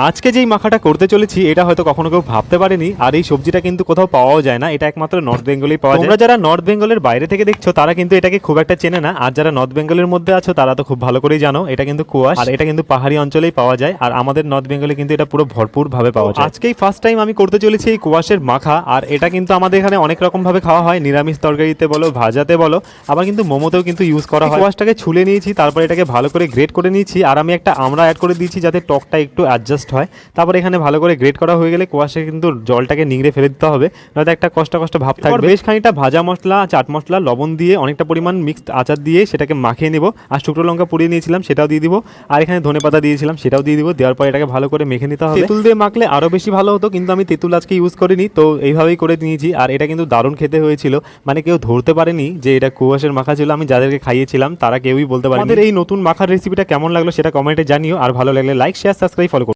আজকে যেই মাখাটা করতে চলেছি এটা হয়তো কখনো কেউ ভাবতে পারেনি। আর এই সবজিটা কিন্তু কোথাও পাওয়াও যায় না, এটা একমাত্র নর্থ বেঙ্গলেই পাওয়া যায়। তোমরা যারা নর্থ বেঙ্গলের বাইরে থেকে দেখছো তারা কিন্তু এটাকে খুব একটা চেনে না, আর যারা নর্থ বেঙ্গলের মধ্যে আছো তারা তো খুব ভালো করেই জানো এটা কিন্তু কুয়াশ, আর এটা কিন্তু পাহাড়ি অঞ্চলেই পাওয়া যায়। আর আমাদের নর্থ বেঙ্গলে কিন্তু এটা পুরো ভরপুর ভাবে পাওয়া যায়। আজকেই ফার্স্ট টাইম আমি করতে চলেছি এই কুয়াশের মাখা। আর এটা কিন্তু আমাদের এখানে অনেক রকম ভাবে খাওয়া হয়, নিরামিষ তরকারিতে বলো, ভাজাতে বলো, আবার কিন্তু মোমোতেও কিন্তু ইউজ করা হয়। কুয়াশটাকে ছুলে নিয়েছি, তারপর এটাকে ভালো করে গ্রেট করে নিয়েছি, আর আমি একটা আমড়া অ্যাড করে দিয়েছি যাতে টকটা একটু অ্যাডজাস্ট হয়। তারপর এখানে ভালো করে গ্রেট করা হয়ে গেলে কুয়াশে কিন্তু জলটাকে নিংড়ে ফেলে দিতে হবে, নয়তো একটা কষ্ট কষ্ট ভাব থাকবে। বেশ খানিকটা ভাজা মশলা, চাট মশলা, লবণ দিয়ে অনেকটা পরিমাণ মিক্সড আচার দিয়ে সেটাকে মাখিয়ে নেব। আর শুকনো লঙ্কা পুড়িয়ে নিয়েছিলাম সেটাও দিয়ে দিব, আর এখানে ধনেপাতা দিয়েছিলাম সেটাও দিয়ে দিব। দেওয়ার পর এটাকে ভালো করে মেখে নিতে হবে। তেঁতুল দিয়ে মাখলে আরও বেশি ভালো হতো, কিন্তু আমি তেঁতুল আজকে ইউজ করিনি, তো এইভাবেই করে নিয়েছি। আর এটা কিন্তু দারুণ খেতে হয়েছিল, মানে কেউ ধরতে পারেনি যে এটা কুয়াশের মাখা ছিল। আমি যাদেরকে খাইয়েছিলাম তারা কেউই বলতে পারেনি। আমাদের এই নতুন মাখার রেসিপিটা কেমন লাগলো সেটা কমেন্টে জানিও, আর ভালো লাগলে লাইক, শেয়ার, সাবস্ক্রাইব, ফলো করো।